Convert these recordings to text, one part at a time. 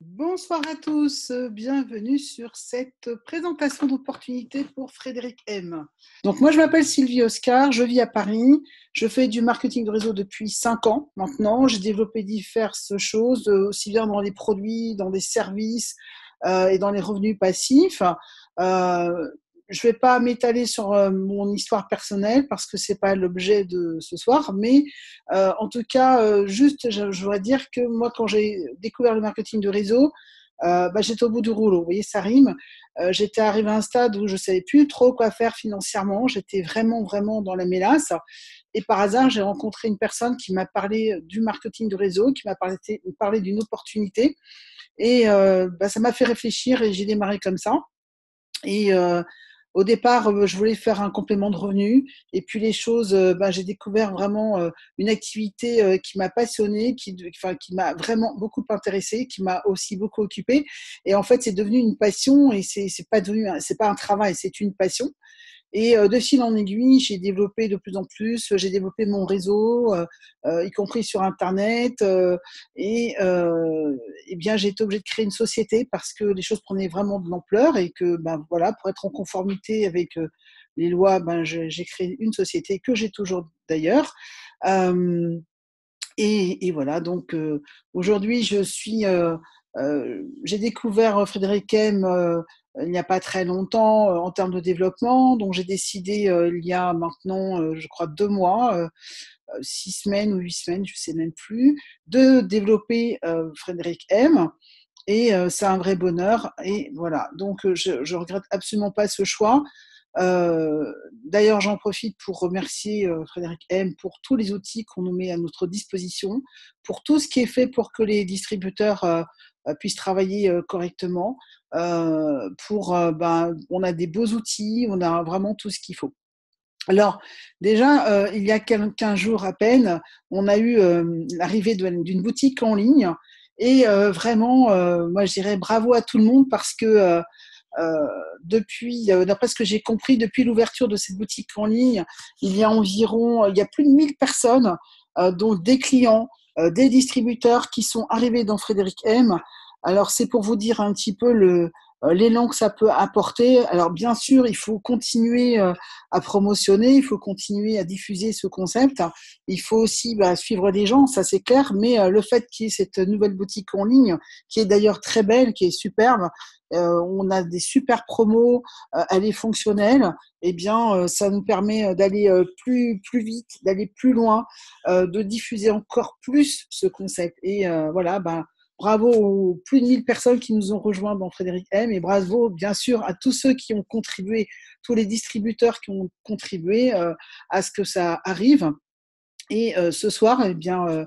Bonsoir à tous, bienvenue sur cette présentation d'opportunités pour Frédéric M. Donc moi je m'appelle Sylvie Oscar, je vis à Paris, je fais du marketing de réseau depuis 5 ans maintenant, j'ai développé diverses choses, aussi bien dans les produits, dans des services et dans les revenus passifs. Euh, je ne vais pas m'étaler sur mon histoire personnelle parce que c'est pas l'objet de ce soir, mais en tout cas, juste, je voudrais dire que moi, quand j'ai découvert le marketing de réseau, j'étais au bout du rouleau. Vous voyez, ça rime. J'étais arrivée à un stade où je savais plus trop quoi faire financièrement. J'étais vraiment, vraiment dans la mélasse. Et par hasard, j'ai rencontré une personne qui m'a parlé du marketing de réseau, qui m'a parlé d'une opportunité. Et ça m'a fait réfléchir et j'ai démarré comme ça. Et au départ, je voulais faire un complément de revenu. Et puis les choses, j'ai découvert vraiment une activité qui m'a passionnée, qui m'a vraiment beaucoup intéressée, qui m'a aussi beaucoup occupée. Et en fait, c'est devenu une passion et c'est pas un travail, c'est une passion. Et de fil en aiguille, j'ai développé de plus en plus, j'ai développé mon réseau, y compris sur Internet. Et bien, j'ai été obligée de créer une société parce que les choses prenaient vraiment de l'ampleur et que, voilà, pour être en conformité avec les lois, j'ai créé une société que j'ai toujours d'ailleurs. Euh, et voilà, donc aujourd'hui, j'ai découvert Frédéric M il n'y a pas très longtemps en termes de développement. Donc j'ai décidé il y a maintenant, je crois, 2 mois, 6 semaines ou 8 semaines, je ne sais même plus, de développer Frédéric M. Et c'est un vrai bonheur. Et voilà, donc je regrette absolument pas ce choix. D'ailleurs, j'en profite pour remercier Frédéric M pour tous les outils qu'on nous met à notre disposition, pour tout ce qui est fait pour que les distributeurs puissent travailler correctement. On a des beaux outils, on a vraiment tout ce qu'il faut. Alors, déjà, il y a 15 jours à peine, on a eu l'arrivée d'une boutique en ligne. Et vraiment, moi, je dirais bravo à tout le monde parce que d'après ce que j'ai compris, depuis l'ouverture de cette boutique en ligne, il y a plus de 1000 personnes, dont des clients, des distributeurs qui sont arrivés dans Frédéric M. Alors, c'est pour vous dire un petit peu l'élan que ça peut apporter. Alors, bien sûr, il faut continuer à promotionner, il faut continuer à diffuser ce concept. Il faut aussi suivre les gens, ça c'est clair, mais le fait qu'il y ait cette nouvelle boutique en ligne, qui est d'ailleurs très belle, qui est superbe, on a des super promos, elle est fonctionnelle, et bien ça nous permet d'aller plus vite, d'aller plus loin, de diffuser encore plus ce concept. Et voilà, bravo aux plus de 1000 personnes qui nous ont rejoints dans Frédéric M et bravo bien sûr à tous ceux qui ont contribué, tous les distributeurs qui ont contribué à ce que ça arrive. Et ce soir, eh bien,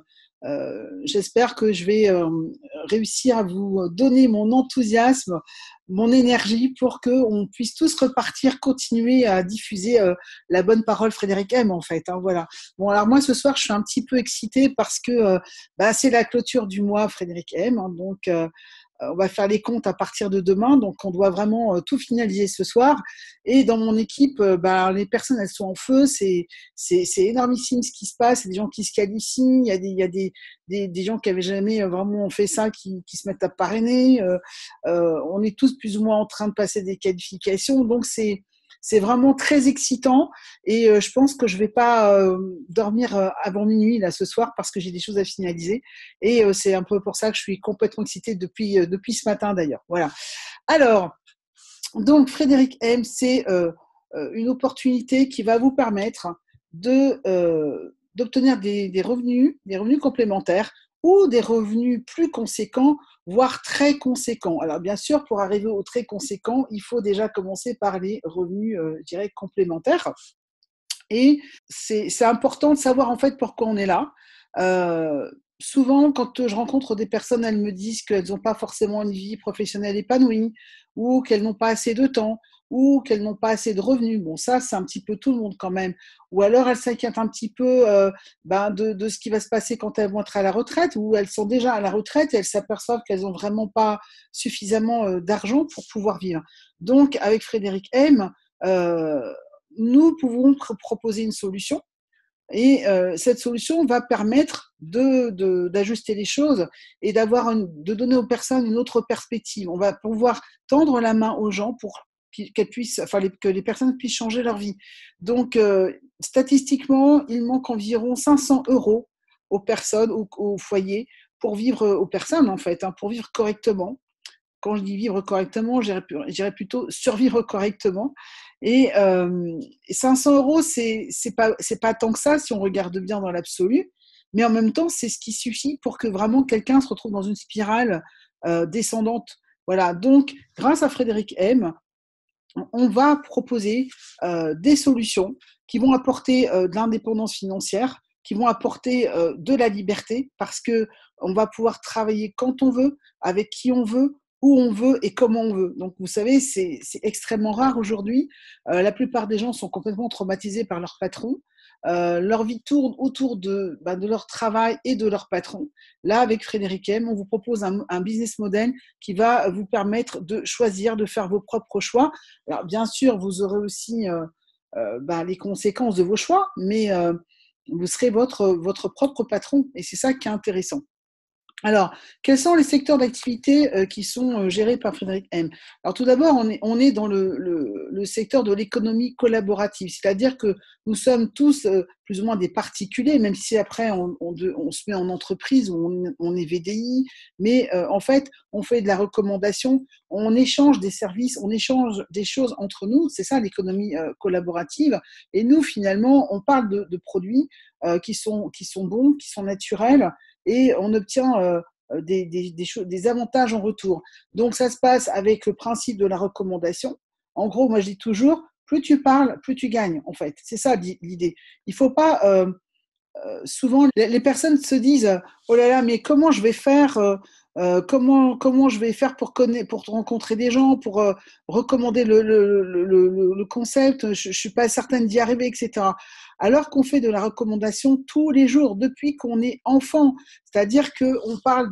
j'espère que je vais réussir à vous donner mon enthousiasme, mon énergie pour qu'on puisse tous repartir, continuer à diffuser la bonne parole Frédéric M en fait. Hein, voilà. Bon, alors moi ce soir, je suis un petit peu excitée parce que c'est la clôture du mois Frédéric M. Hein, donc on va faire les comptes à partir de demain, donc on doit vraiment tout finaliser ce soir. Et dans mon équipe, les personnes, elles sont en feu, c'est énormissime ce qui se passe, il y a des gens qui se qualifient, il y a des gens qui avaient jamais vraiment fait ça, qui se mettent à parrainer. On est tous plus ou moins en train de passer des qualifications, donc c'est vraiment très excitant et je pense que je vais pas dormir avant minuit là ce soir parce que j'ai des choses à finaliser et c'est un peu pour ça que je suis complètement excitée depuis ce matin d'ailleurs. Voilà. Alors, donc Frédéric M, c'est une opportunité qui va vous permettre d'obtenir des revenus complémentaires ou des revenus plus conséquents, voire très conséquents. Alors bien sûr, pour arriver aux très conséquents, il faut déjà commencer par les revenus, je dirais, complémentaires. Et c'est important de savoir en fait pourquoi on est là. Souvent, quand je rencontre des personnes, elles me disent qu'elles n'ont pas forcément une vie professionnelle épanouie, ou qu'elles n'ont pas assez de temps, ou qu'elles n'ont pas assez de revenus. Bon, ça, c'est un petit peu tout le monde quand même. Ou alors, elles s'inquiètent un petit peu de ce qui va se passer quand elles vont être à la retraite, ou elles sont déjà à la retraite et elles s'aperçoivent qu'elles n'ont vraiment pas suffisamment d'argent pour pouvoir vivre. Donc, avec Frédéric M, nous pouvons proposer une solution Et cette solution va permettre d'ajuster les choses et de donner aux personnes une autre perspective. On va pouvoir tendre la main aux gens pour que les personnes puissent changer leur vie. Donc, statistiquement, il manque environ 500 euros aux personnes, au foyer, pour vivre, aux personnes en fait, hein, pour vivre correctement. Quand je dis vivre correctement, je dirais plutôt survivre correctement. Et 500 euros, c'est pas tant que ça si on regarde bien dans l'absolu, mais en même temps, c'est ce qui suffit pour que vraiment quelqu'un se retrouve dans une spirale descendante. Voilà. Donc, grâce à Frédéric M, on va proposer des solutions qui vont apporter de l'indépendance financière, qui vont apporter de la liberté, parce que on va pouvoir travailler quand on veut, avec qui on veut, où on veut et comment on veut. Donc, vous savez, c'est extrêmement rare aujourd'hui. La plupart des gens sont complètement traumatisés par leur patron. Leur vie tourne autour de leur travail et de leur patron. Là, avec Frédéric M, on vous propose un business model qui va vous permettre de choisir, de faire vos propres choix. Alors, bien sûr, vous aurez aussi les conséquences de vos choix, mais vous serez votre propre patron. Et c'est ça qui est intéressant. Alors, quels sont les secteurs d'activité qui sont gérés par Frédéric M? Alors, tout d'abord, on est dans le secteur de l'économie collaborative, c'est-à-dire que nous sommes tous plus ou moins des particuliers, même si après on se met en entreprise ou on est VDI, mais en fait, on fait de la recommandation, on échange des services, on échange des choses entre nous, c'est ça l'économie collaborative. Et nous, finalement, on parle de produits qui sont bons, qui sont naturels, et on obtient des avantages en retour. Donc, ça se passe avec le principe de la recommandation. En gros, moi, je dis toujours, plus tu parles, plus tu gagnes, en fait. C'est ça l'idée. Il ne faut pas souvent les personnes se disent oh là là, mais comment je vais faire comment je vais faire pour rencontrer des gens, pour recommander le concept, je suis pas certaine d'y arriver, etc. Alors qu'on fait de la recommandation tous les jours depuis qu'on est enfant, c'est-à-dire qu'on parle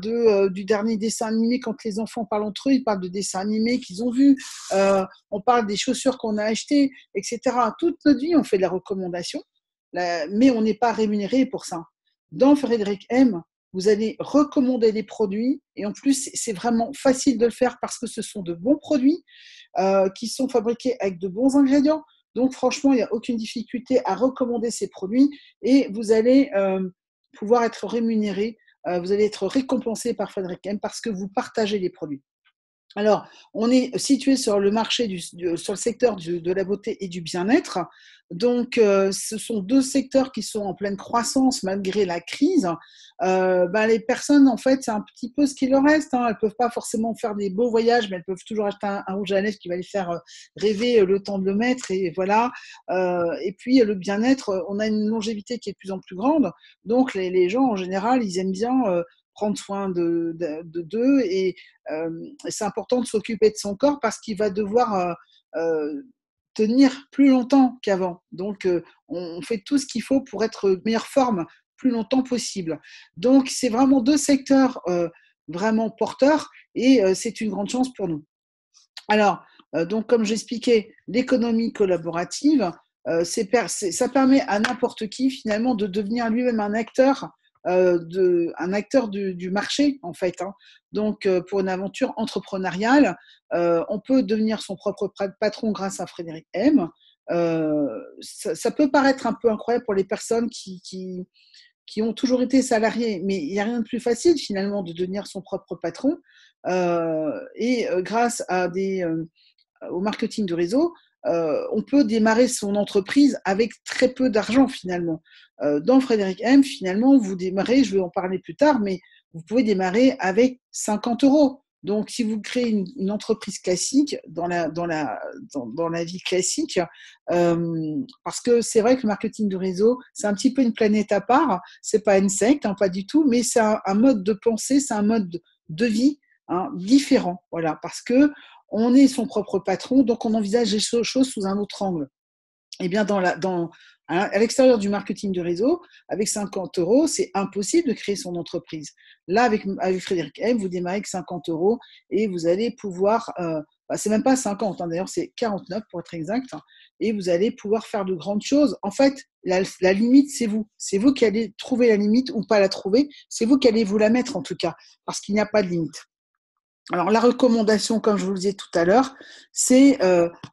du dernier dessin animé. Quand les enfants parlent entre eux, ils parlent de dessins animés qu'ils ont vus, on parle des chaussures qu'on a achetées, etc. Toute notre vie on fait de la recommandation, mais on n'est pas rémunéré pour ça. Dans Frédéric M, vous allez recommander des produits, et en plus, c'est vraiment facile de le faire parce que ce sont de bons produits qui sont fabriqués avec de bons ingrédients. Donc, franchement, il n'y a aucune difficulté à recommander ces produits, et vous allez pouvoir être rémunéré, vous allez être récompensé par Frédéric M parce que vous partagez les produits. Alors, on est situé sur le marché sur le secteur de la beauté et du bien-être. Donc, ce sont deux secteurs qui sont en pleine croissance malgré la crise. Les personnes, en fait, c'est un petit peu ce qu'il leur reste, hein. Elles ne peuvent pas forcément faire des beaux voyages, mais elles peuvent toujours acheter un rouge à lèvres qui va les faire rêver le temps de le mettre. Et voilà. Et puis, le bien-être, on a une longévité qui est de plus en plus grande. Donc, les gens, en général, ils aiment bien prendre soin d'eux, et c'est important de s'occuper de son corps parce qu'il va devoir tenir plus longtemps qu'avant. Donc, on fait tout ce qu'il faut pour être de meilleure forme plus longtemps possible. Donc, c'est vraiment deux secteurs vraiment porteurs, et c'est une grande chance pour nous. Alors, donc, comme j'expliquais, l'économie collaborative, ça permet à n'importe qui, finalement, de devenir lui-même un acteur du marché, en fait, hein. Donc, pour une aventure entrepreneuriale, on peut devenir son propre patron grâce à Frédéric M. Ça peut paraître un peu incroyable pour les personnes qui ont toujours été salariés, mais il n'y a rien de plus facile, finalement, de devenir son propre patron. Grâce au marketing de réseau, on peut démarrer son entreprise avec très peu d'argent, finalement. Dans Frédéric M, finalement, vous démarrez, je vais en parler plus tard, mais vous pouvez démarrer avec 50 euros. Donc, si vous créez une entreprise classique dans la vie classique, parce que c'est vrai que le marketing de réseau, c'est un petit peu une planète à part, c'est pas une secte, hein, pas du tout, mais c'est un mode de pensée, c'est un mode de vie, hein, différent. Voilà, parce que on est son propre patron, donc on envisage les choses sous un autre angle. Eh bien, à l'extérieur du marketing de réseau, avec 50 euros, c'est impossible de créer son entreprise. Là, avec Frédéric M, vous démarrez avec 50 euros et vous allez pouvoir bah, c'est même pas 50, hein, d'ailleurs c'est 49 pour être exact, et vous allez pouvoir faire de grandes choses. En fait, la limite, c'est vous. C'est vous qui allez trouver la limite ou pas la trouver. C'est vous qui allez vous la mettre en tout cas, parce qu'il n'y a pas de limite. Alors la recommandation, comme je vous le disais tout à l'heure, c'est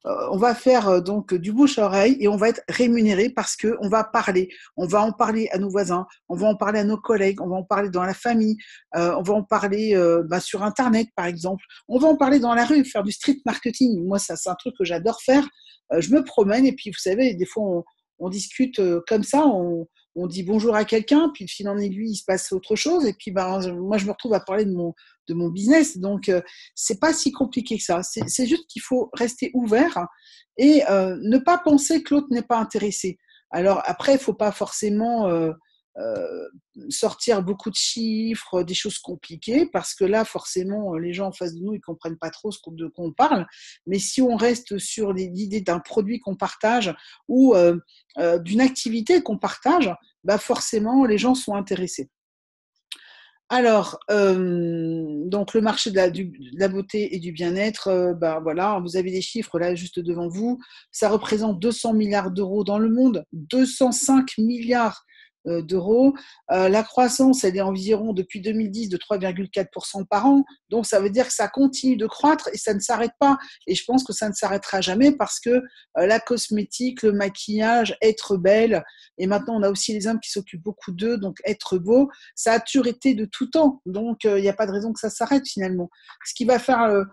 on va faire donc du bouche à oreille et on va être rémunéré parce que on va en parler à nos voisins, on va en parler à nos collègues, on va en parler dans la famille, on va en parler sur Internet par exemple, on va en parler dans la rue, faire du street marketing. Moi, ça c'est un truc que j'adore faire. Je me promène et puis vous savez, des fois on discute comme ça, on dit bonjour à quelqu'un, puis de fil en aiguille, il se passe autre chose, et puis moi je me retrouve à parler de mon business. Donc, c'est pas si compliqué que ça. C'est juste qu'il faut rester ouvert et ne pas penser que l'autre n'est pas intéressé. Alors après, il faut pas forcément euh, sortir beaucoup de chiffres, des choses compliquées, parce que là, forcément, les gens en face de nous, ils comprennent pas trop de quoi on parle. Mais si on reste sur l'idée d'un produit qu'on partage ou d'une activité qu'on partage, bah forcément, les gens sont intéressés. Alors, donc le marché de la beauté et du bien-être, bah voilà, vous avez des chiffres là juste devant vous. Ça représente 200 milliards d'euros dans le monde, 205 milliards d'euros. La croissance, elle est environ depuis 2010 de 3,4% par an. Donc, ça veut dire que ça continue de croître et ça ne s'arrête pas. Et je pense que ça ne s'arrêtera jamais parce que la cosmétique, le maquillage, être belle, et maintenant on a aussi les hommes qui s'occupent beaucoup d'eux, donc être beau, ça a toujours été de tout temps. Donc, il n'y a pas de raison que ça s'arrête finalement. Ce qui va faire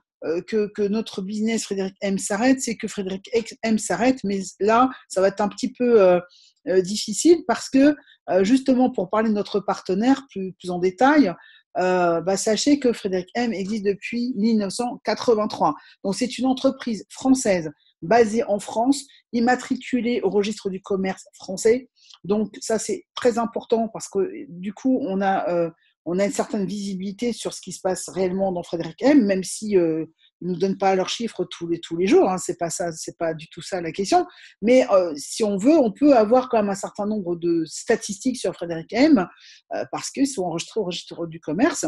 que notre business Frédéric M s'arrête, c'est que Frédéric M s'arrête, mais là, ça va être un petit peu difficile parce que justement, pour parler de notre partenaire plus en détail, sachez que Frédéric M existe depuis 1983. Donc, c'est une entreprise française basée en France, immatriculée au registre du commerce français. Donc, ça, c'est très important parce que du coup, on a une certaine visibilité sur ce qui se passe réellement dans Frédéric M, même si ils ne nous donnent pas leurs chiffres tous les jours. Hein, c'est pas ça, c'est pas du tout ça la question. Mais si on veut, on peut avoir quand même un certain nombre de statistiques sur Frédéric M parce qu'ils sont enregistrés au registre du commerce.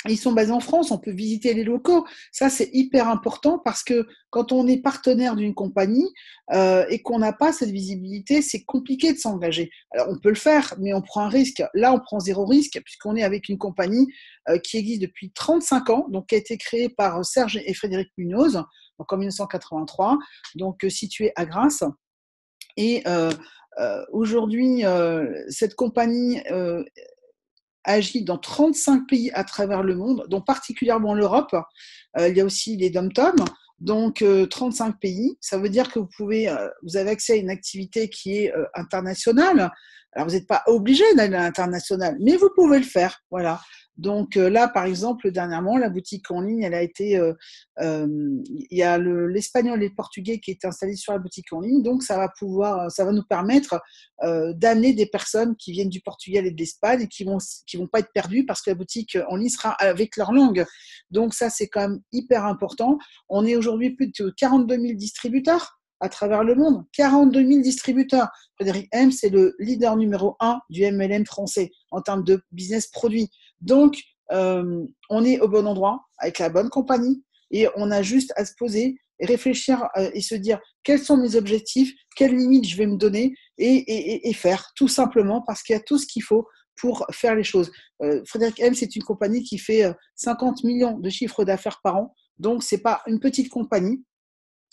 Ils sont basés en France, on peut visiter les locaux. Ça, c'est hyper important parce que quand on est partenaire d'une compagnie et qu'on n'a pas cette visibilité, c'est compliqué de s'engager. Alors, on peut le faire, mais on prend un risque. Là, on prend zéro risque puisqu'on est avec une compagnie qui existe depuis 35 ans, donc qui a été créée par Serge et Frédéric Munoz, donc en 1983, donc située à Grasse. Et aujourd'hui, cette compagnie agit dans 35 pays à travers le monde, dont particulièrement l'Europe. Il y a aussi les dom-tom, donc 35 pays. Ça veut dire que vous avez accès à une activité qui est internationale. Alors, vous n'êtes pas obligé d'aller à l'international, mais vous pouvez le faire. Voilà. Donc là, par exemple, dernièrement, la boutique en ligne, elle a été, il y a l'espagnol et le portugais qui est installé sur la boutique en ligne, donc ça va nous permettre d'amener des personnes qui viennent du Portugal et de l'Espagne et qui vont pas être perdues parce que la boutique en ligne sera avec leur langue. Donc ça, c'est quand même hyper important. On est aujourd'hui plus de 42 000 distributeurs à travers le monde. 42 000 distributeurs. Frédéric M, c'est le leader numéro 1 du MLM français en termes de business produit. Donc, on est au bon endroit, avec la bonne compagnie, et on a juste à se poser et réfléchir et se dire quels sont mes objectifs, quelles limites je vais me donner et faire, tout simplement, parce qu'il y a tout ce qu'il faut pour faire les choses. Frédéric M, c'est une compagnie qui fait 50 millions de chiffres d'affaires par an, donc c'est pas une petite compagnie.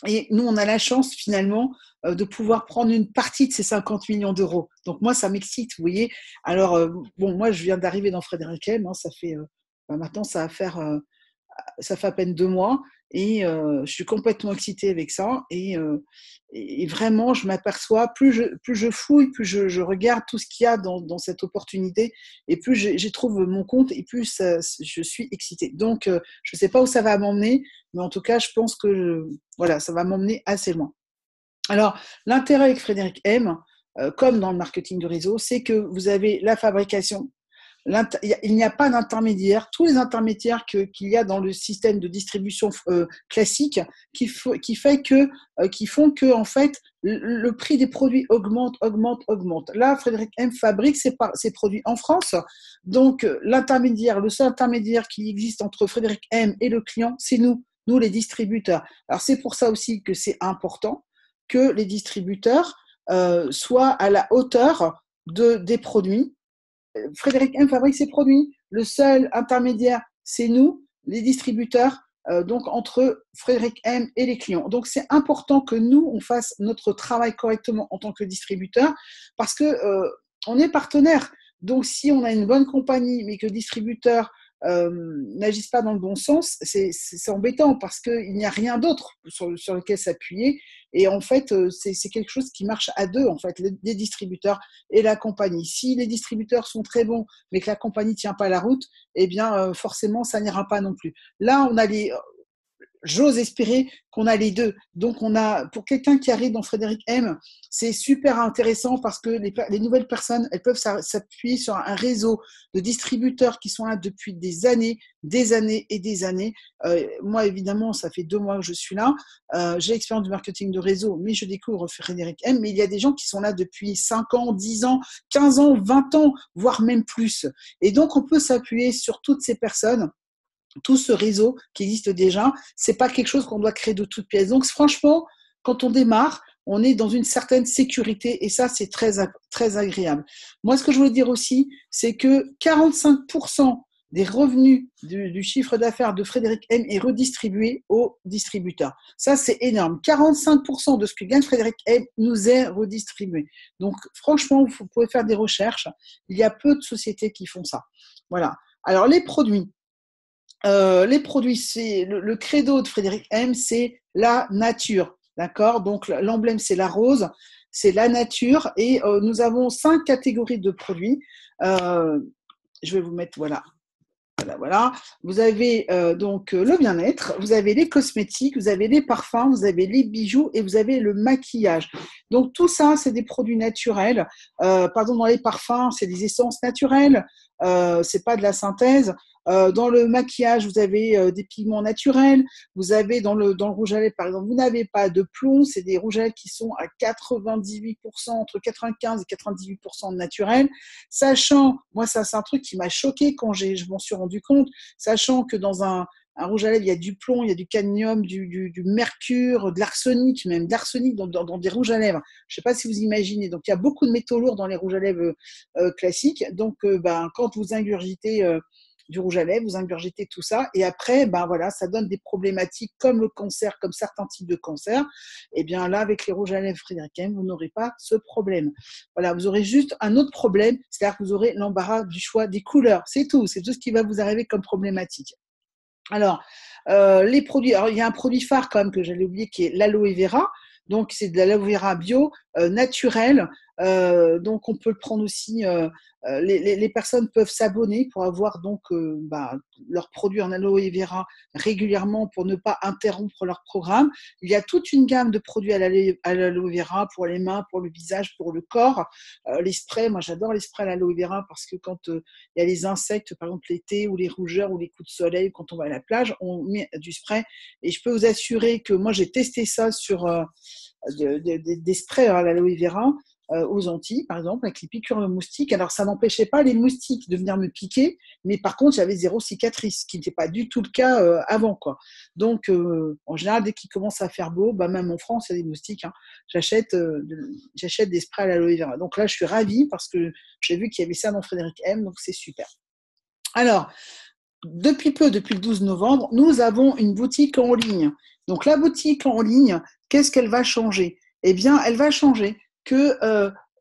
Et nous, on a la chance finalement de pouvoir prendre une partie de ces 50 millions d'euros. Donc moi, ça m'excite, vous voyez. Alors, bon, moi, je viens d'arriver dans Frédéric M, hein, ça fait maintenant, ça fait à peine 2 mois et je suis complètement excitée avec ça et vraiment je m'aperçois plus je fouille, plus je regarde tout ce qu'il y a dans cette opportunité et plus j'y trouve mon compte et plus je suis excitée. Donc je ne sais pas où ça va m'emmener, mais en tout cas je pense que voilà, ça va m'emmener assez loin. Alors l'intérêt avec Frédéric M, comme dans le marketing de réseau, c'est que vous avez la fabrication. Il n'y a pas d'intermédiaire. Tous les intermédiaires qu'il y a dans le système de distribution classique qui font que en fait le prix des produits augmente. Là, Frédéric M fabrique ses produits en France. Donc le seul intermédiaire qui existe entre Frédéric M et le client, c'est nous. nous les distributeurs. Alors c'est pour ça aussi que c'est important que les distributeurs soient à la hauteur des produits. Frédéric M fabrique ses produits. Le seul intermédiaire, c'est nous, les distributeurs, donc entre Frédéric M et les clients. Donc c'est important que nous, on fasse notre travail correctement en tant que distributeur parce que on est partenaire. Donc si on a une bonne compagnie, mais que le distributeur n'agissent pas dans le bon sens, c'est embêtant parce qu'il n'y a rien d'autre sur lequel s'appuyer. Et en fait, c'est quelque chose qui marche à deux, en fait, les distributeurs et la compagnie. Si les distributeurs sont très bons, mais que la compagnie ne tient pas la route, eh bien, forcément, ça n'ira pas non plus. Là, on a j'ose espérer qu'on a les deux. Donc, pour quelqu'un qui arrive dans Frédéric M, c'est super intéressant parce que les nouvelles personnes, elles peuvent s'appuyer sur un réseau de distributeurs qui sont là depuis des années et des années. Moi, évidemment, ça fait 2 mois que je suis là. J'ai l'expérience du marketing de réseau, mais je découvre Frédéric M. Mais il y a des gens qui sont là depuis 5 ans, 10 ans, 15 ans, 20 ans, voire même plus. Et donc, on peut s'appuyer sur toutes ces personnes, tout ce réseau qui existe déjà. C'est pas quelque chose qu'on doit créer de toutes pièces. Donc franchement, quand on démarre, on est dans une certaine sécurité et ça, c'est très, très agréable. Moi, ce que je voulais dire aussi, c'est que 45% des revenus du chiffre d'affaires de Frédéric M est redistribué aux distributeurs. Ça, c'est énorme. 45% de ce que gagne Frédéric M nous est redistribué. Donc, franchement, vous pouvez faire des recherches. Il y a peu de sociétés qui font ça. Voilà. Alors, les produits, c'est le credo de Frédéric M, c'est la nature, d'accord? Donc l'emblème c'est la rose, c'est la nature et nous avons 5 catégories de produits. Je vais vous mettre voilà. Vous avez donc le bien-être, vous avez les cosmétiques, vous avez les parfums, vous avez les bijoux et vous avez le maquillage. Donc tout ça, c'est des produits naturels. Dans les parfums, c'est des essences naturelles. C'est pas de la synthèse. Dans le maquillage, vous avez des pigments naturels. Vous avez dans le rouge à lèvres, par exemple, vous n'avez pas de plomb. C'est des rouges à lèvres qui sont à 98%, entre 95 et 98% de naturel. Sachant, moi, ça, c'est un truc qui m'a choqué quand je m'en suis rendu compte, sachant que dans un rouge à lèvres, il y a du plomb, il y a du cadmium, du mercure, de l'arsenic, même de l'arsenic dans des rouges à lèvres. Je ne sais pas si vous imaginez. Donc, il y a beaucoup de métaux lourds dans les rouges à lèvres classiques. Donc, quand vous ingurgitez du rouge à lèvres, vous ingurgitez tout ça, et après, ça donne des problématiques comme le cancer, comme certains types de cancers. Et bien là, avec les rouges à lèvres Frédéric M, vous n'aurez pas ce problème. Voilà, vous aurez juste un autre problème, c'est-à-dire que vous aurez l'embarras du choix des couleurs. C'est tout ce qui va vous arriver comme problématique. Alors, les produits, alors il y a un produit phare quand même que j'allais oublier qui est l'aloe vera. Donc, c'est de l'aloe vera bio, naturel. Donc, on peut le prendre aussi. Les personnes peuvent s'abonner pour avoir donc leurs produits en aloe vera régulièrement pour ne pas interrompre leur programme. Il y a toute une gamme de produits à l'aloe vera pour les mains, pour le visage, pour le corps. Les sprays, moi j'adore les sprays à l'aloe vera parce que quand il y a les insectes, par exemple l'été ou les rougeurs ou les coups de soleil, quand on va à la plage, on met du spray. Et je peux vous assurer que moi j'ai testé ça sur des sprays à l'aloe vera aux Antilles, par exemple, avec les piqûres de moustiques. Alors, ça n'empêchait pas les moustiques de venir me piquer, mais par contre, j'avais 0 cicatrice, ce qui n'était pas du tout le cas avant, quoi. Donc, en général, dès qu'il commence à faire beau, même en France, il y a des moustiques, hein, j'achète des sprays à l'aloe vera. Donc là, je suis ravie parce que j'ai vu qu'il y avait ça dans Frédéric M, donc c'est super. Alors, depuis le 12 novembre, nous avons une boutique en ligne. Donc, la boutique en ligne, qu'est-ce qu'elle va changer? Eh bien, elle va changer que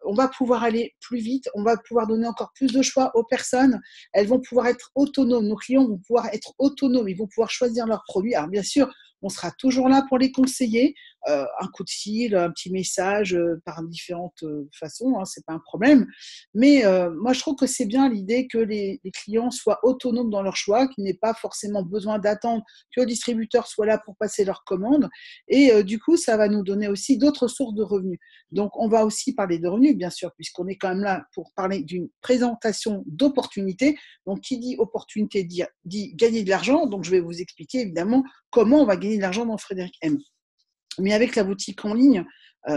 on va pouvoir aller plus vite, on va pouvoir donner encore plus de choix aux personnes, elles vont pouvoir être autonomes, nos clients vont pouvoir être autonomes, ils vont pouvoir choisir leurs produits. Alors bien sûr, on sera toujours là pour les conseiller, un coup de fil, un petit message par différentes façons, hein, c'est pas un problème. Mais moi, je trouve que c'est bien l'idée que les clients soient autonomes dans leur choix, qu'ils n'aient pas forcément besoin d'attendre que le distributeur soit là pour passer leur commande. Et du coup, ça va nous donner aussi d'autres sources de revenus. Donc, on va aussi parler de revenus, bien sûr, puisqu'on est quand même là pour parler d'une présentation d'opportunités. Donc, qui dit opportunité dit gagner de l'argent. Donc, je vais vous expliquer évidemment comment on va gagner de l'argent dans Frédéric M. Mais avec la boutique en ligne,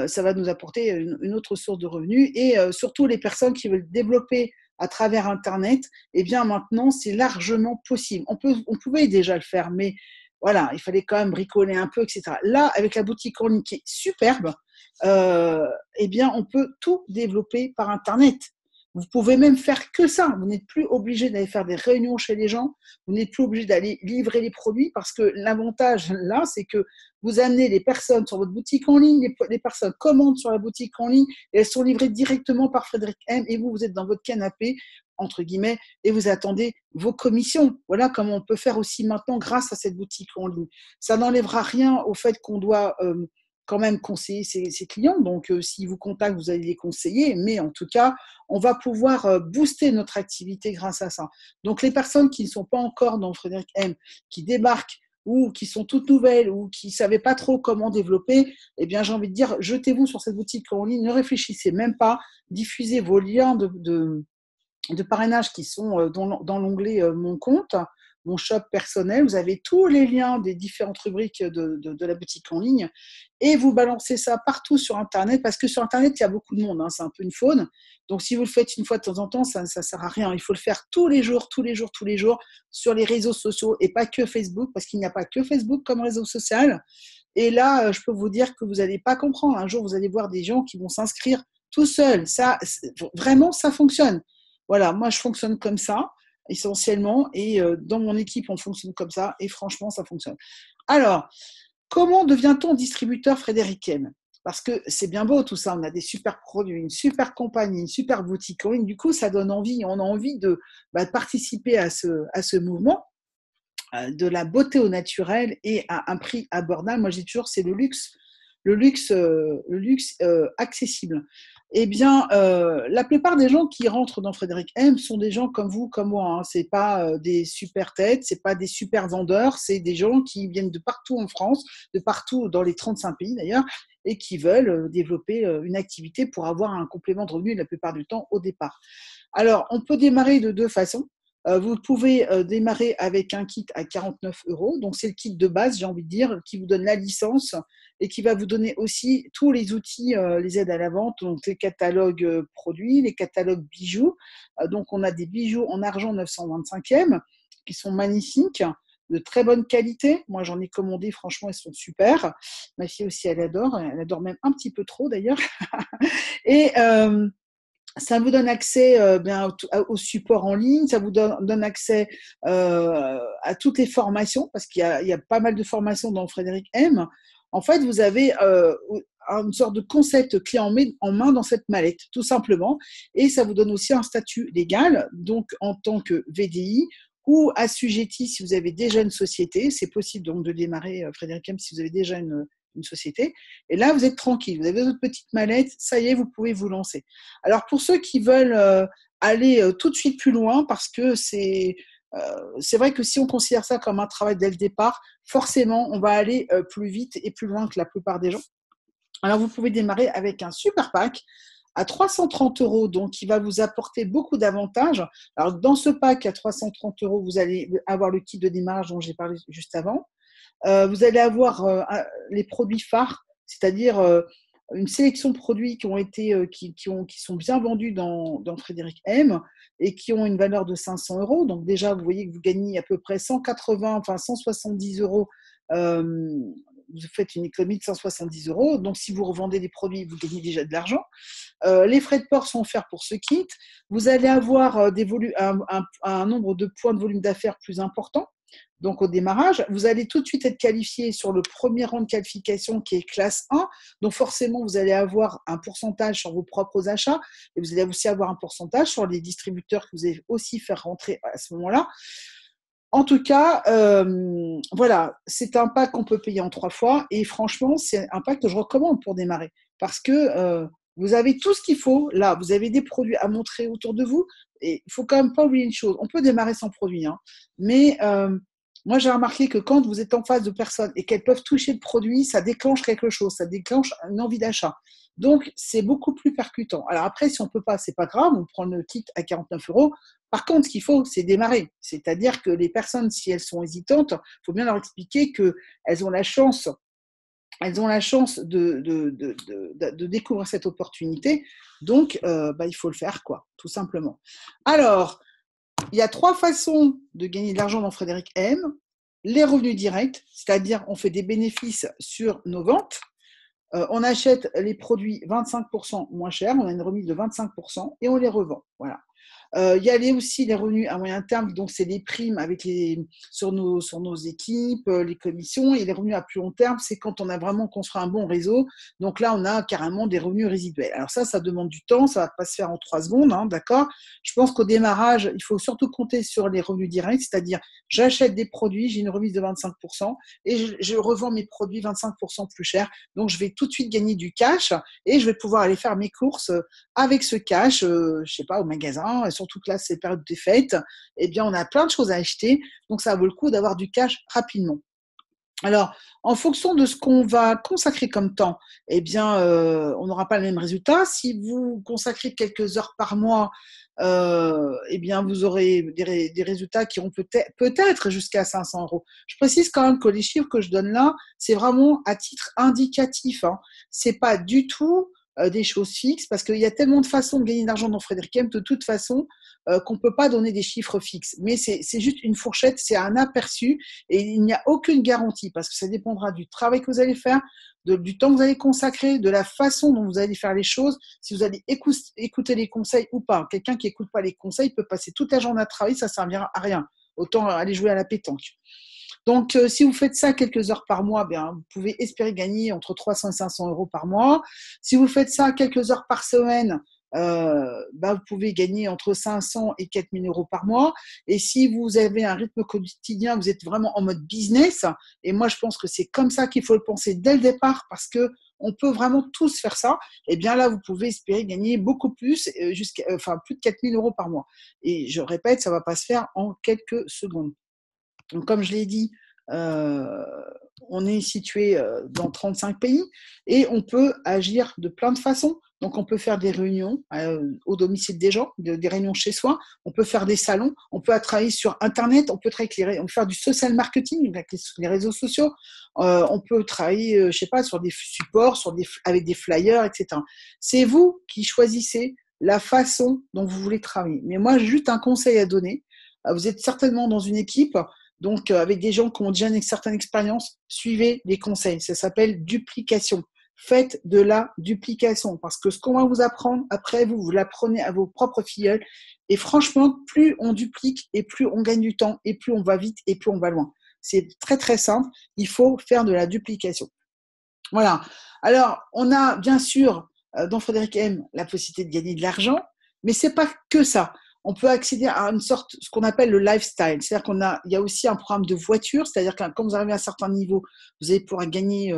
ça va nous apporter une autre source de revenus. Et surtout, les personnes qui veulent développer à travers Internet, eh bien maintenant, c'est largement possible. On pouvait déjà le faire, mais voilà, il fallait quand même bricoler un peu, etc. Là, avec la boutique en ligne qui est superbe, eh bien, on peut tout développer par Internet. Vous pouvez même faire que ça. Vous n'êtes plus obligé d'aller faire des réunions chez les gens. Vous n'êtes plus obligé d'aller livrer les produits parce que l'avantage là, c'est que vous amenez les personnes sur votre boutique en ligne, les personnes commandent sur la boutique en ligne et elles sont livrées directement par Frédéric M. Et vous êtes dans votre canapé, entre guillemets, et vous attendez vos commissions. Voilà comment on peut faire aussi maintenant grâce à cette boutique en ligne. Ça n'enlèvera rien au fait qu'on doit quand même conseiller ses clients. Donc, s'ils vous contactent, vous allez les conseiller. Mais en tout cas, on va pouvoir booster notre activité grâce à ça. Donc, les personnes qui ne sont pas encore dans Frédéric M, qui débarquent ou qui sont toutes nouvelles ou qui ne savaient pas trop comment développer, eh bien, j'ai envie de dire, jetez-vous sur cette boutique en ligne, ne réfléchissez même pas, diffusez vos liens de parrainage qui sont dans l'onglet Mon compte, mon shop personnel. Vous avez tous les liens des différentes rubriques de la boutique en ligne et vous balancez ça partout sur Internet parce que sur Internet, il y a beaucoup de monde, hein, c'est un peu une faune. Donc, si vous le faites une fois de temps en temps, ça ne sert à rien. Il faut le faire tous les jours, tous les jours, tous les jours sur les réseaux sociaux et pas que Facebook parce qu'il n'y a pas que Facebook comme réseau social. Et là, je peux vous dire que vous n'allez pas comprendre. Un jour, vous allez voir des gens qui vont s'inscrire tout seuls. Ça, vraiment, ça fonctionne. Voilà, moi, je fonctionne comme ça, essentiellement. Et dans mon équipe, on fonctionne comme ça. Et franchement, ça fonctionne. Alors, comment devient-on distributeur Frédéric M? Parce que c'est bien beau tout ça, on a des super produits, une super compagnie, une super boutique en ligne. Du coup, ça donne envie, on a envie de participer à ce mouvement de la beauté au naturel et à un prix abordable. Moi, je dis toujours, c'est le luxe accessible. Eh bien, la plupart des gens qui rentrent dans Frédéric M sont des gens comme vous, comme moi. Hein. C'est pas des super têtes, c'est pas des super vendeurs, c'est des gens qui viennent de partout en France, de partout dans les 35 pays d'ailleurs, et qui veulent développer une activité pour avoir un complément de revenu la plupart du temps au départ. Alors, on peut démarrer de deux façons. Vous pouvez démarrer avec un kit à 49 euros. Donc, c'est le kit de base, j'ai envie de dire, qui vous donne la licence et qui va vous donner aussi tous les outils, les aides à la vente, donc les catalogues produits, les catalogues bijoux. Donc, on a des bijoux en argent 925e qui sont magnifiques, de très bonne qualité. Moi, j'en ai commandé, franchement, ils sont super. Ma fille aussi, elle adore même un petit peu trop d'ailleurs. Et ça vous donne accès au support en ligne, ça vous donne accès à toutes les formations, parce qu'il y a pas mal de formations dans Frédéric M. En fait, vous avez une sorte de concept clé en main dans cette mallette, tout simplement. Et ça vous donne aussi un statut légal, donc en tant que VDI ou assujetti si vous avez déjà une société. C'est possible donc de démarrer Frédéric M si vous avez déjà une société. Et là, vous êtes tranquille. Vous avez votre petite mallette. Ça y est, vous pouvez vous lancer. Alors, pour ceux qui veulent aller tout de suite plus loin, parce que c'est vrai que si on considère ça comme un travail dès le départ, forcément, on va aller plus vite et plus loin que la plupart des gens. Alors, vous pouvez démarrer avec un super pack à 330 euros, donc qui va vous apporter beaucoup d'avantages. Alors, dans ce pack à 330 euros, vous allez avoir le kit de démarrage dont j'ai parlé juste avant. Vous allez avoir les produits phares, c'est-à-dire une sélection de produits qui sont bien vendus dans Frédéric M et qui ont une valeur de 500 euros. Donc déjà, vous voyez que vous gagnez à peu près 170 euros. Vous faites une économie de 170 euros. Donc, si vous revendez des produits, vous gagnez déjà de l'argent. Les frais de port sont offerts pour ce kit. Vous allez avoir un nombre de points de volume d'affaires plus important. Donc, au démarrage, vous allez tout de suite être qualifié sur le premier rang de qualification qui est classe 1. Donc, forcément, vous allez avoir un pourcentage sur vos propres achats et vous allez aussi avoir un pourcentage sur les distributeurs que vous allez aussi faire rentrer à ce moment-là. En tout cas, voilà, c'est un pack qu'on peut payer en 3 fois et franchement, c'est un pack que je recommande pour démarrer parce que vous avez tout ce qu'il faut. Là, vous avez des produits à montrer autour de vous et il faut quand même pas oublier une chose. On peut démarrer sans produit, hein, mais moi, j'ai remarqué que quand vous êtes en face de personnes et qu'elles peuvent toucher le produit, ça déclenche quelque chose, ça déclenche une envie d'achat. Donc, c'est beaucoup plus percutant. Alors après, si on ne peut pas, c'est pas grave, on prend le kit à 49 euros. Par contre, ce qu'il faut, c'est démarrer. C'est-à-dire que les personnes, si elles sont hésitantes, il faut bien leur expliquer qu'elles ont la chance de découvrir cette opportunité. Donc, il faut le faire, quoi, tout simplement. Alors, il y a 3 façons de gagner de l'argent dans Frédéric M. les revenus directs, c'est-à-dire on fait des bénéfices sur nos ventes. On achète les produits 25% moins chers, on a une remise de 25% et on les revend. Voilà. Il y a aussi les revenus à moyen terme, donc c'est les primes sur nos équipes, les commissions, et les revenus à plus long terme, c'est quand on a vraiment construit un bon réseau. Donc là, on a carrément des revenus résiduels. Alors ça demande du temps, ça ne va pas se faire en 3 secondes, hein, d'accord. Je pense qu'au démarrage, il faut surtout compter sur les revenus directs, c'est-à-dire j'achète des produits, j'ai une remise de 25% et je revends mes produits 25% plus cher. Donc je vais tout de suite gagner du cash et je vais pouvoir aller faire mes courses avec ce cash, je sais pas, au magasin, et surtout que là, c'est période des fêtes, eh bien, on a plein de choses à acheter, donc ça vaut le coup d'avoir du cash rapidement. Alors, en fonction de ce qu'on va consacrer comme temps, eh bien, on n'aura pas le même résultat. Si vous consacrez quelques heures par mois, eh bien, vous aurez des résultats qui iront peut-être jusqu'à 500 euros. Je précise quand même que les chiffres que je donne là, c'est vraiment à titre indicatif, hein. C'est pas du tout des choses fixes, parce qu'il y a tellement de façons de gagner de l'argent dans Frédéric M, de toute façon, qu'on ne peut pas donner des chiffres fixes. Mais c'est juste une fourchette, c'est un aperçu, et il n'y a aucune garantie, parce que ça dépendra du travail que vous allez faire, du temps que vous allez consacrer, de la façon dont vous allez faire les choses, si vous allez écouter les conseils ou pas. Quelqu'un qui n'écoute pas les conseils peut passer toute la journée à travailler, ça ne servira à rien. Autant aller jouer à la pétanque. Donc, si vous faites ça quelques heures par mois, bien, vous pouvez espérer gagner entre 300 et 500 euros par mois. Si vous faites ça quelques heures par semaine, vous pouvez gagner entre 500 et 4000 euros par mois. Et si vous avez un rythme quotidien, vous êtes vraiment en mode business, et moi je pense que c'est comme ça qu'il faut le penser dès le départ, parce que on peut vraiment tous faire ça, et bien là vous pouvez espérer gagner beaucoup plus, plus de 4000 euros par mois. Et je répète, ça ne va pas se faire en quelques secondes. Donc, comme je l'ai dit, on est situé dans 35 pays et on peut agir de plein de façons. Donc, on peut faire des réunions au domicile des gens, des réunions chez soi. On peut faire des salons. On peut travailler sur Internet. On peut faire du social marketing avec les réseaux sociaux. On peut travailler, je sais pas, sur des supports, avec des flyers, etc. C'est vous qui choisissez la façon dont vous voulez travailler. Mais moi, j'ai juste un conseil à donner. Vous êtes certainement dans une équipe. Donc, avec des gens qui ont déjà une certaine expérience, suivez les conseils. Ça s'appelle duplication. Faites de la duplication, parce que ce qu'on va vous apprendre, après, vous l'apprenez à vos propres filleuls. Et franchement, plus on duplique et plus on gagne du temps, et plus on va vite et plus on va loin. C'est très, très simple. Il faut faire de la duplication. Voilà. Alors, on a bien sûr, dans Frédéric M, la possibilité de gagner de l'argent, mais c'est pas que ça. On peut accéder à une sorte, ce qu'on appelle le lifestyle. C'est-à-dire il y a aussi un programme de voiture, c'est-à-dire que quand vous arrivez à un certain niveau, vous allez pouvoir gagner,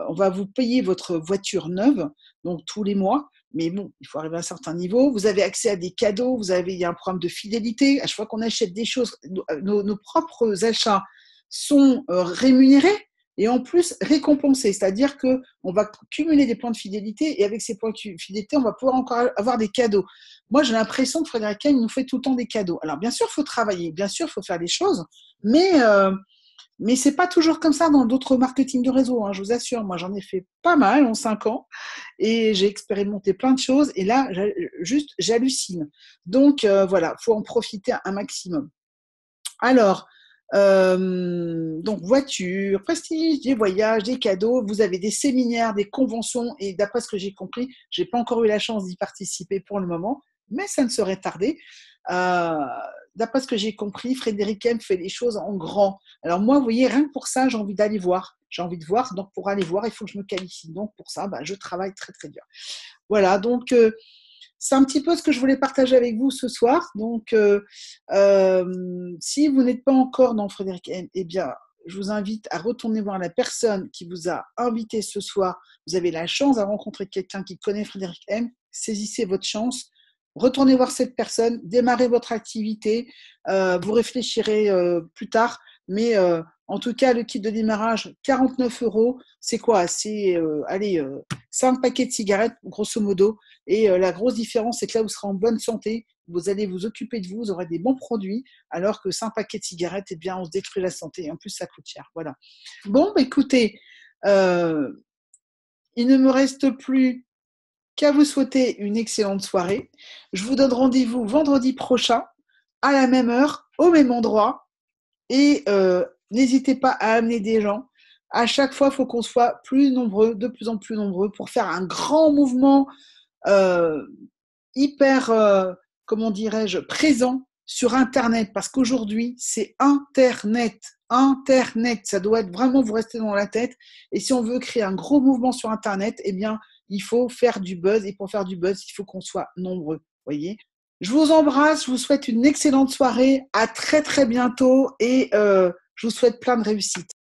on va vous payer votre voiture neuve, donc tous les mois. Mais bon, il faut arriver à un certain niveau. Vous avez accès à des cadeaux, il y a un programme de fidélité. À chaque fois qu'on achète des choses, nos propres achats sont rémunérés et en plus récompensés. C'est-à-dire qu'on va cumuler des points de fidélité, et avec ces points de fidélité, on va pouvoir encore avoir des cadeaux. Moi, j'ai l'impression que Frédéric M nous fait tout le temps des cadeaux. Alors, bien sûr, il faut travailler, bien sûr, il faut faire des choses, mais ce n'est pas toujours comme ça dans d'autres marketing de réseau, hein, je vous assure. Moi, j'en ai fait pas mal en 5 ans et j'ai expérimenté plein de choses, et là, j'hallucine. Donc, voilà, il faut en profiter un maximum. Alors, donc voiture, prestige, des voyages, des cadeaux, vous avez des séminaires, des conventions, et d'après ce que j'ai compris, j'ai pas encore eu la chance d'y participer pour le moment, mais ça ne saurait tarder. Euh, D'après ce que j'ai compris, Frédéric M fait les choses en grand. Alors moi, vous voyez, rien que pour ça, j'ai envie d'aller voir. J'ai envie de voir, donc pour aller voir, il faut que je me qualifie. Donc pour ça, je travaille très très dur. Voilà, donc c'est un petit peu ce que je voulais partager avec vous ce soir. Donc, si vous n'êtes pas encore dans Frédéric M, eh bien, je vous invite à retourner voir la personne qui vous a invité ce soir. Vous avez la chance de rencontrer quelqu'un qui connaît Frédéric M. Saisissez votre chance. Retournez voir cette personne, démarrez votre activité. Vous réfléchirez plus tard. Mais en tout cas, le kit de démarrage, 49 euros, c'est quoi? C'est, 5 paquets de cigarettes, grosso modo. Et la grosse différence, c'est que là, vous serez en bonne santé, vous allez vous occuper de vous, vous aurez des bons produits, alors que 5 paquets de cigarettes, eh bien, on se détruit la santé. Et en plus, ça coûte cher. Voilà. Bon, écoutez, il ne me reste plus qu'à vous souhaiter une excellente soirée. Je vous donne rendez-vous vendredi prochain, à la même heure, au même endroit. Et n'hésitez pas à amener des gens. À chaque fois, il faut qu'on soit plus nombreux, de plus en plus nombreux, pour faire un grand mouvement euh, hyper, comment dirais-je, présent sur Internet. Parce qu'aujourd'hui, c'est Internet. Internet, ça doit être vraiment vous rester dans la tête. Et si on veut créer un gros mouvement sur Internet, eh bien, il faut faire du buzz. Et pour faire du buzz, il faut qu'on soit nombreux. Voyez. Je vous embrasse. Je vous souhaite une excellente soirée. À très très bientôt. Et je vous souhaite plein de réussite.